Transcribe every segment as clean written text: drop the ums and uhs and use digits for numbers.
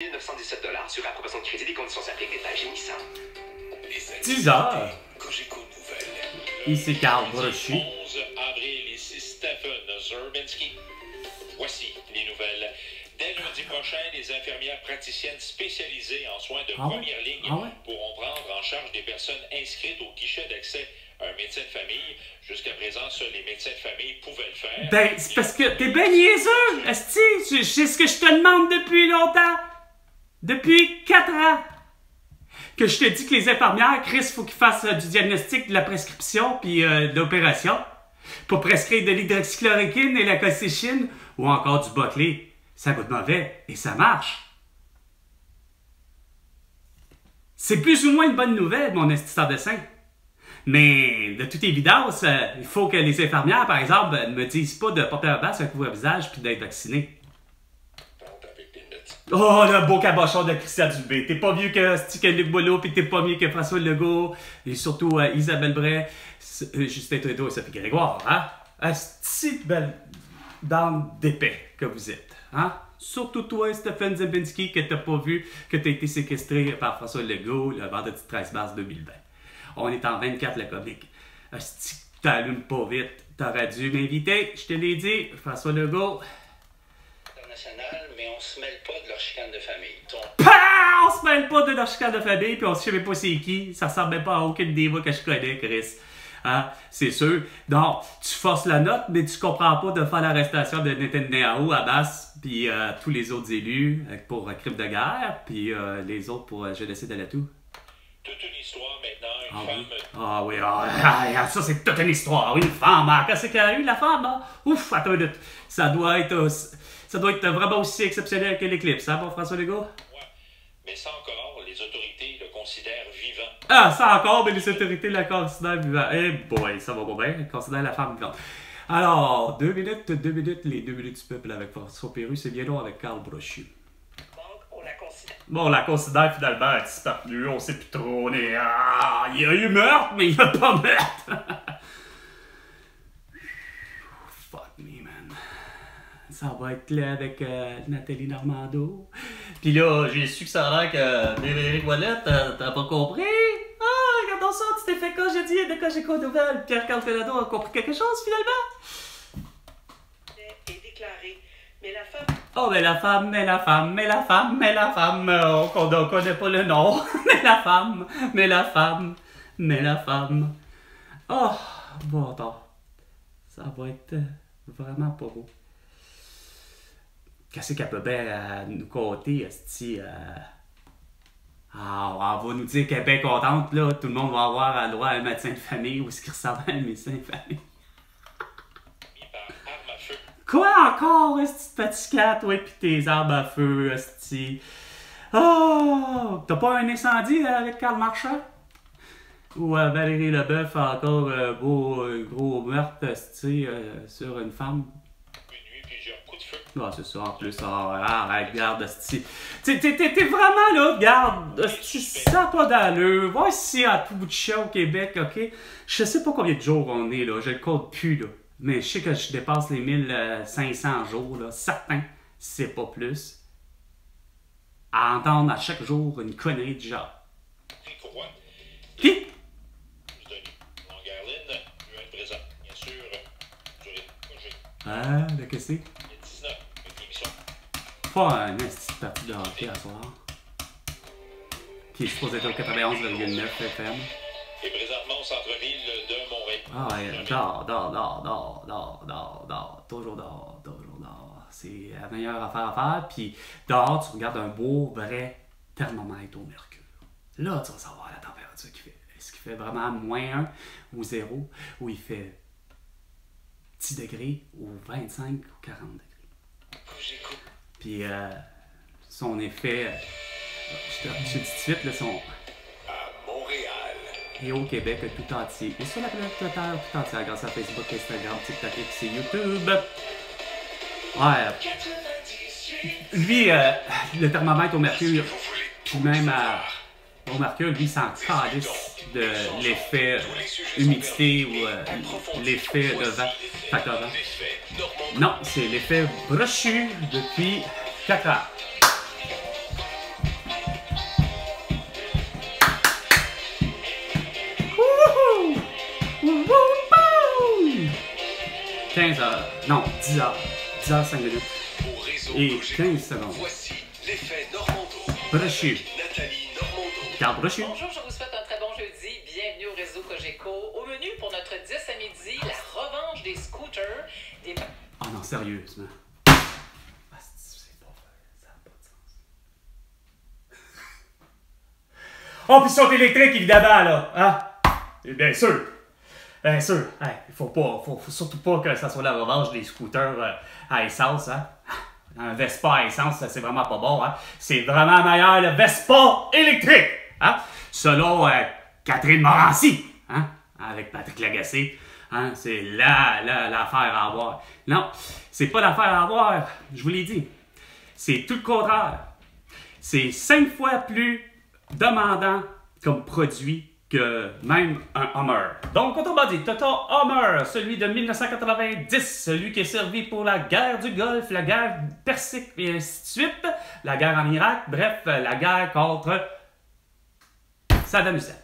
$917 sur approbation de crédit, des conditions s'appliquent, détails chez Nissan. 10 heures. Ici Carl Brochu. 11 avril, ici Stephen Zerbinski. Voici les nouvelles. Dès lundi prochain, les infirmières praticiennes spécialisées en soins de première ligne pourront prendre en charge des personnes inscrites au guichet d'accès à un médecin de famille. Jusqu'à présent, seuls les médecins de famille pouvaient le faire. Ben, c'est parce que t'es ben niaiseux, esti. C'est ce que je te demande depuis longtemps. Depuis 4 ans. Que je te dis que les infirmières, Chris, faut qu'ils fassent du diagnostic, de la prescription, puis de l'opération. Pour prescrire de l'hydroxychloroquine et la colchicine, ou encore du Boclé. Ça goûte mauvais, et ça marche. C'est plus ou moins une bonne nouvelle, mon esti sans dessin. Mais, de toute évidence, il faut que les infirmières, par exemple, ne me disent pas de porter un masque, un couvre-visage, puis d'être vacciné. Oh, le beau cabochon de Christian Dubé. T'es pas mieux que Luc Boileau, puis t'es pas mieux que François Legault, et surtout Isabelle Bray, Justin Trudeau et Sophie Grégoire, hein? Asti belle dame d'épais que vous êtes, hein? Surtout toi, Stephen Zerbinski, que t'as pas vu, que t'as été séquestré par François Legault le vendredi 13 mars 2020. On est en 24, le comique. Asti, t'allumes pas vite. T'aurais dû m'inviter, je te l'ai dit, François Legault. Mais on se mêle pas de leur chicane de famille. On se mêle pas de leur chicane de famille, puis on sait même pas c'est qui. Ça ressemble même pas à aucune diva que je connais, Chris. Hein? C'est sûr. Donc, tu forces la note, mais tu comprends pas de faire l'arrestation de Netanyahu, Abbas, puis tous les autres élus pour crime de guerre, puis les autres pour génocide à la toux. Toute une histoire maintenant, une femme... Ah oui, ça c'est toute une histoire. Une femme, hein? Qu'est-ce qu'elle a eu, la femme? Hein? Ouf, attends une minute. Ça doit être vraiment aussi exceptionnel que l'éclipse, hein, bon François Legault? Ouais, mais ça encore, les autorités le considèrent vivant. Ah, ça encore, mais les autorités la considèrent vivant. Eh boy, ça va pas bien, ils considèrent la femme vivante. Alors, 2 minutes, les 2 minutes du peuple avec François Pérus, c'est bien long avec Carl Brochu. Bon, on la considère finalement disparue, on sait plus trop, on est... Ah, il y a eu meurtre, mais il n'y a pas meurtre. Fuck me, man. Ça va être là avec Nathalie Normando. Puis là, j'ai su que ça a l'air que Véronique Ouellette, t'as pas compris? Ah, regardons ça, tu t'es fait congédier de Cogeco Nouvelle. Pierre-Carl Pelado a compris quelque chose, finalement? Est déclaré. Mais la femme... Oh, mais la femme, on ne connaît pas le nom. mais la femme. Oh, bon, attends. Ça va être vraiment pas beau. Qu'est-ce qu'elle peut bien nous conter, esti? On va nous dire qu'elle est bien contente, là. Tout le monde va avoir le droit à un médecin de famille ou ce qui ressemble à un médecin de famille. Quoi encore, esti de fatigante, toi, pis tes armes à feu, esti? Oh! T'as pas un incendie avec Karl Marchand? Ou Valérie Leboeuf a encore un beau gros meurtre, esti, sur une femme? Une nuit, plusieurs coups de feu. Ah, c'est ça, en plus. Regarde, esti. T'es vraiment là, regarde, esti, ça n'a pas d'allure. Va ici à tout bout de champ au Québec, ok? Je sais pas combien de jours on est, là. Je le compte plus, là. Mais je sais que je dépasse les 1500 jours, là, certain, si c'est pas plus, à entendre à chaque jour une connerie du genre. Qui? Ah, le que c'est? Pas un esti de partie de hockey à soir. Qui est supposé être au 91,9 FM. Et présentement au centre-ville de Montréal. Ah ouais, dehors, toujours dehors. C'est la meilleure affaire à faire. Puis dehors, tu regardes un beau, vrai thermomètre au mercure. Là, tu vas savoir la température qu'il fait. Est-ce qu'il fait vraiment -1 ou 0, ou il fait 10 degrés, ou 25 ou 40 degrés. Puis son effet, je te dis tout de suite, là, son... Et au Québec tout entier. Et sur la planète Terre tout entière grâce à Facebook, Instagram, TikTok et YouTube. Ouais. Lui, le thermomètre au mercure, puis même au mercure, lui, s'en calisse de l'effet humidité ou l'effet de vent, facteur vent. Non, c'est l'effet Brochu depuis 4 heures. 15h. Non, 10h. 10h, 5 minutes. Au réseau Et Cogeco, 15 secondes. voici l'effet Normando. Brochu. Nathalie Normando. Carl Brochu. Bonjour, je vous souhaite un très bon jeudi. Bienvenue au réseau Cogeco. Au menu pour notre 10 à midi, la revanche des scooters. Des... Ah non, sérieusement. Ah, c'est pas vrai. Ça n'a pas de sens. Oh, puis ils sont électriques, évidemment, là. Hein? Bien sûr. Bien sûr. Hey, faut surtout pas que ça soit la revanche des scooters à essence, hein? Un Vespa à essence, c'est vraiment pas bon, hein? C'est vraiment meilleur, le Vespa électrique, hein? Selon Catherine Morancy, hein? Avec Patrick Lagacé, hein? C'est l'affaire à avoir. Non, c'est pas l'affaire à avoir, je vous l'ai dit. C'est tout le contraire. C'est 5 fois plus demandant comme produit que même un Hummer. Donc, autrement dit, Toyota Hummer, celui de 1990, celui qui est servi pour la guerre du Golfe, la guerre persique, et ainsi de suite, la guerre en Irak, bref, la guerre contre Saddam Hussein.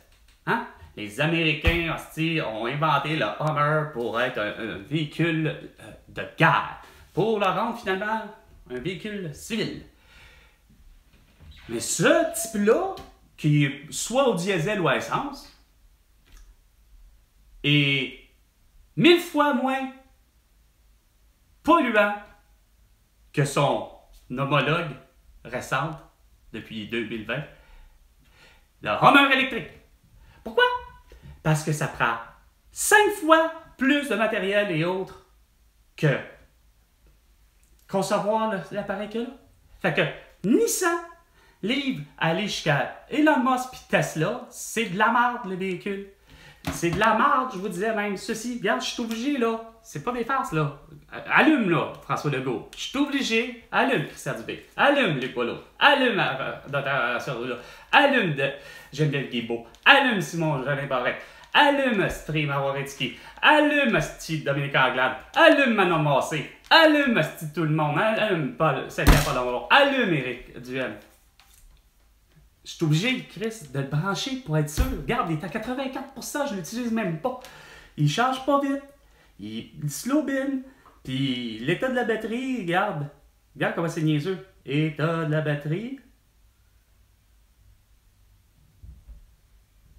Hein? Les Américains, hostie, ont inventé le Hummer pour être un véhicule de guerre, pour le rendre finalement un véhicule civil. Mais ce type-là, qui est soit au diesel ou à essence, est 1000 fois moins polluant que son homologue récente depuis 2020, le Hummer électrique. Pourquoi? Parce que ça prend 5 fois plus de matériel et autres que concevoir l'appareil que là. Fait que Nissan livre à aller jusqu'à Elon Musk puis Tesla, c'est de la merde, le véhicule. C'est de la merde, je vous disais même. Ceci, regarde, je suis obligé, là. C'est pas des farces, là. Allume, là, François Legault. Je suis obligé. Allume, Christian Dubé. Allume, Luc Boileau. Allume, Dr. Cerullo. Allume, Geneviève Guilbeault. Allume, Simon-Jolin Barrette. Allume, Stream Awaretsky. Allume, Dominique Anglade. Allume, Manon Massé. Allume, tout le monde. Allume, Paul. Allume, Éric Duhem. Je suis obligé, Chris, de le brancher pour être sûr. Regarde, il est à 84%, je l'utilise même pas. Il charge pas vite. Il slow bin. Puis l'état de la batterie, regarde. Regarde comment c'est niaiseux. État de la batterie.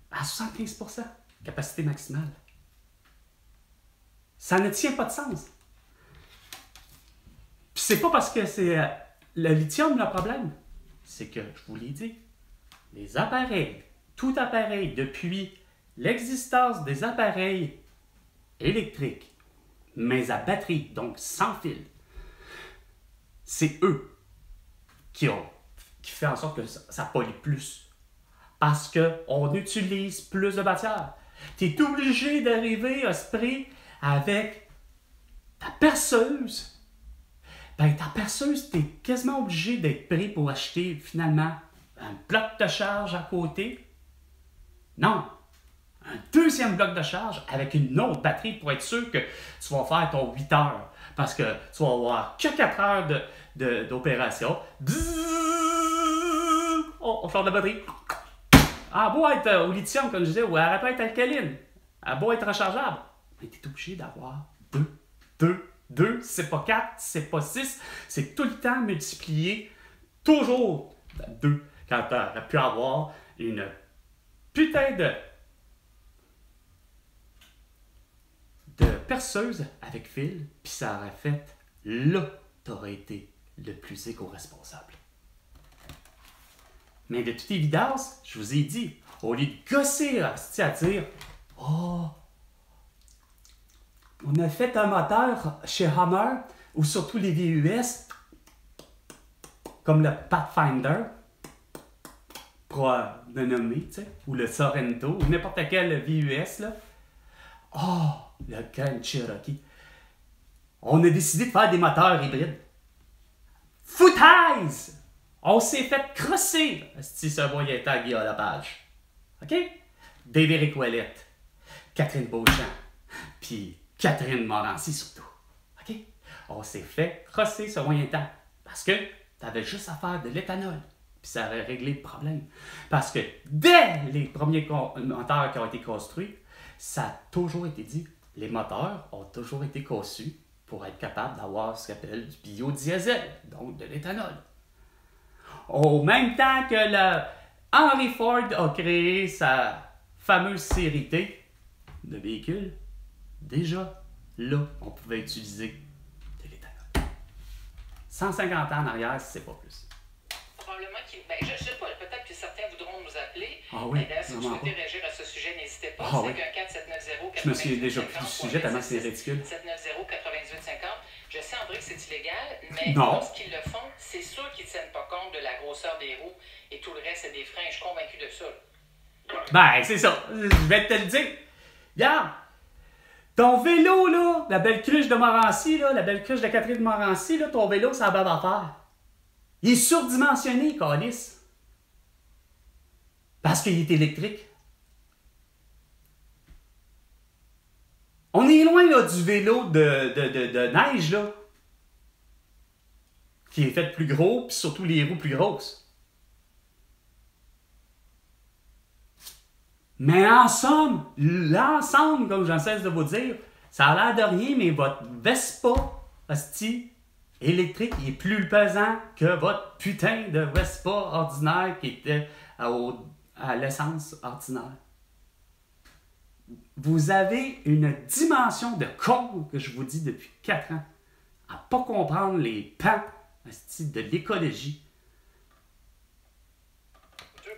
À 75%. Capacité maximale. Ça ne tient pas de sens. Puis c'est pas parce que c'est le lithium le problème. C'est que, je vous l'ai dit, les appareils, tout appareil, depuis l'existence des appareils électriques, mais à batterie, donc sans fil, c'est eux qui fait en sorte que ça pollue plus. Parce qu'on utilise plus de matière. Tu es obligé d'arriver à spray avec ta perceuse. Ben, ta perceuse, tu es quasiment obligé d'être prêt pour acheter finalement un bloc de charge à côté. Non. Un deuxième bloc de charge avec une autre batterie pour être sûr que tu vas faire ton 8 heures. Parce que tu vas avoir que 4 heures d'opération. On sort de la batterie. Elle a beau être au lithium, comme je disais, ou elle peut être alcaline. Elle a beau être rechargeable. Mais tu es obligé d'avoir deux. C'est pas 4, c'est pas 6. C'est tout le temps multiplié. Toujours 2. Quand tu aurais pu avoir une putain de perceuse avec fil, puis ça aurait fait, là, t'aurais été le plus éco-responsable. Mais de toute évidence, je vous ai dit, au lieu de gosser à dire « Oh, on a fait un moteur chez Hummer, ou surtout les VUS, comme le Pathfinder, pour le nommer, tu sais, ou le Sorento, ou n'importe quel VUS, là. Oh, le Grand Cherokee. On a décidé de faire des moteurs hybrides. Foutaise! On s'est fait crosser, si ce moyen temps Guy Lepage. OK? David Ouellette, Catherine Beauchamp, puis Catherine Morancy surtout. OK? On s'est fait crosser ce moyen temps. Parce que t'avais juste à faire de l'éthanol. Puis ça aurait réglé le problème. Parce que dès les premiers moteurs qui ont été construits, ça a toujours été dit, les moteurs ont toujours été conçus pour être capable d'avoir ce qu'on appelle du biodiesel, donc de l'éthanol. Au même temps que Henry Ford a créé sa fameuse série T de véhicules, déjà là, on pouvait utiliser de l'éthanol. 150 ans en arrière, si c'est pas plus. Probablement qu'il. Ben, je sais pas, peut-être que certains voudront nous appeler. Ah oui, D'ailleurs, si vous souhaitez réagir à ce sujet, n'hésitez pas. Ah oui. 514-790-9850. Je me suis déjà pris du sujet tellement c'est ridicule. 790-9850. Je sais, André, que c'est illégal, mais non. lorsqu'ils le font, c'est sûr qu'ils ne tiennent pas compte de la grosseur des roues et tout le reste, c'est des freins. Je suis convaincu de ça. Ben, c'est ça. Je vais te le dire. Regarde. Ton vélo, là, la belle cruche de Montmorency, là, la belle cruche de Catherine de Montmorency, là, ton vélo, ça a bonne affaire. Il est surdimensionné, câlisse. Parce qu'il est électrique. On est loin, là, du vélo de neige, là. Qui est fait plus gros, puis surtout les roues plus grosses. Mais en somme, l'ensemble, comme j'en cesse de vous dire, ça a l'air de rien, mais votre Vespa, hostie, électrique, il est plus pesant que votre putain de Vespa ordinaire qui était à l'essence ordinaire. Vous avez une dimension de con que je vous dis depuis 4 ans, à pas comprendre les pans hostie, de l'écologie.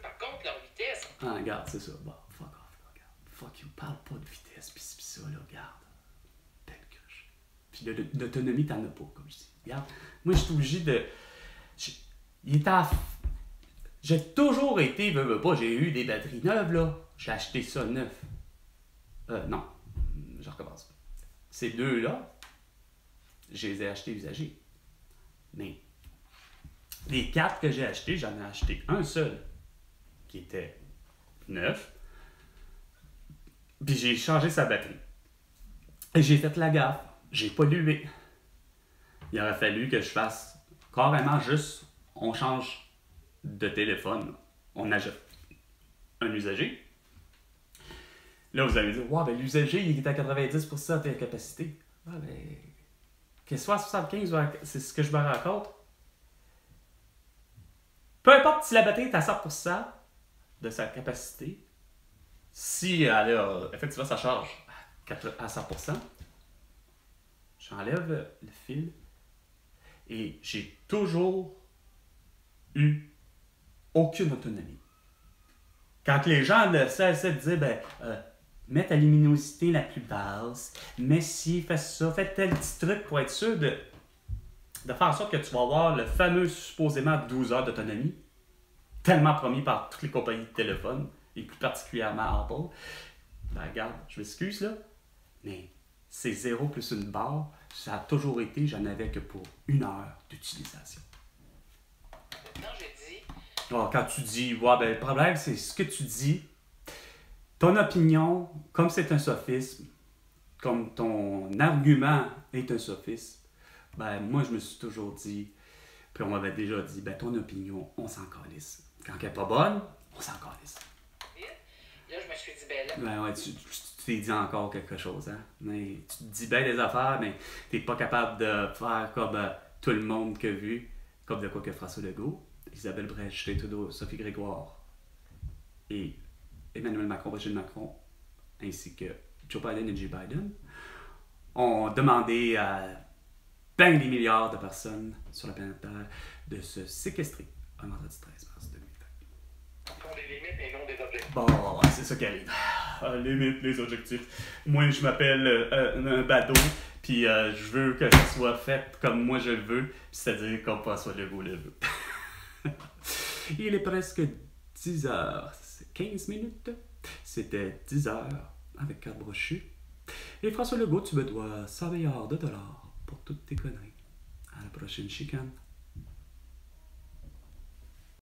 Par contre, leur vitesse. Ah, regarde, c'est ça. Bon, fuck off, là, regarde. Fuck you, parle pas de vitesse, pis ça, là, regarde. Belle cruche. Puis l'autonomie, t'en as pas, comme je dis. Regarde, moi, je suis obligé de... J'ai toujours été, veux pas, j'ai eu des batteries neuves, là. J'ai acheté ça neuf. Non, je recommence. Ces deux-là, je les ai achetés usagés. Mais les 4 que j'ai achetés, j'en ai acheté un seul qui était neuf. Puis j'ai changé sa batterie. Et j'ai fait la gaffe. J'ai pollué. Il aurait fallu que je fasse carrément juste, on change de téléphone. On ajoute un usager. Là, vous allez dire, ouais, ben l'usager, il est à 90% de capacité. Ouais, ben, qu'il soit à 75, c'est ce que je me rends compte. Peu importe si la batterie est à 100% de sa capacité, si elle a effectivement sa charge à 100%, j'enlève le fil et j'ai toujours eu aucune autonomie. Quand les gens essaient de dire, ben, mets ta luminosité la plus basse, mets ci, fais ça, fais tel petit truc pour être sûr de faire en sorte que tu vas avoir le fameux supposément 12 heures d'autonomie, tellement promis par toutes les compagnies de téléphone, et plus particulièrement Apple. Ben regarde, je m'excuse là, mais c'est 0 plus une barre, ça a toujours été, j'en avais que pour 1 heure d'utilisation. Quand tu dis, ouais, ben le problème c'est ce que tu dis, ton opinion, comme c'est un sophisme, comme ton argument est un sophisme, ben moi je me suis toujours dit, puis on m'avait déjà dit, ben ton opinion, on s'en calisse. Quand elle n'est pas bonne, on s'en calisse. Là, je me suis dit, ben là. Ben ouais, tu t'es dit encore quelque chose, hein. Mais tu te dis bien des affaires, mais t'es pas capable de faire comme tout le monde que vu, comme de quoi que François Legault, Isabelle Brèche, Justin Trudeau, Sophie Grégoire et Emmanuel Macron, Brigitte Macron, ainsi que Joe Biden et Joe Biden, ont demandé à plein des milliards de personnes sur la planète Terre de se séquestrer un vendredi 13 mars 2020. Pour des limites et non des objectifs. Bon, c'est ça qui arrive. Limite, les objectifs. Moi, je m'appelle un badaud, puis je veux que ça soit fait comme moi je le veux, c'est-à-dire comme François Legault le veut. Il est presque 10h15 minutes. C'était 10h avec Carl Brochu. Et François Legault, tu me dois 100 milliards de dollars pour toutes tes conneries. À la prochaine chicane.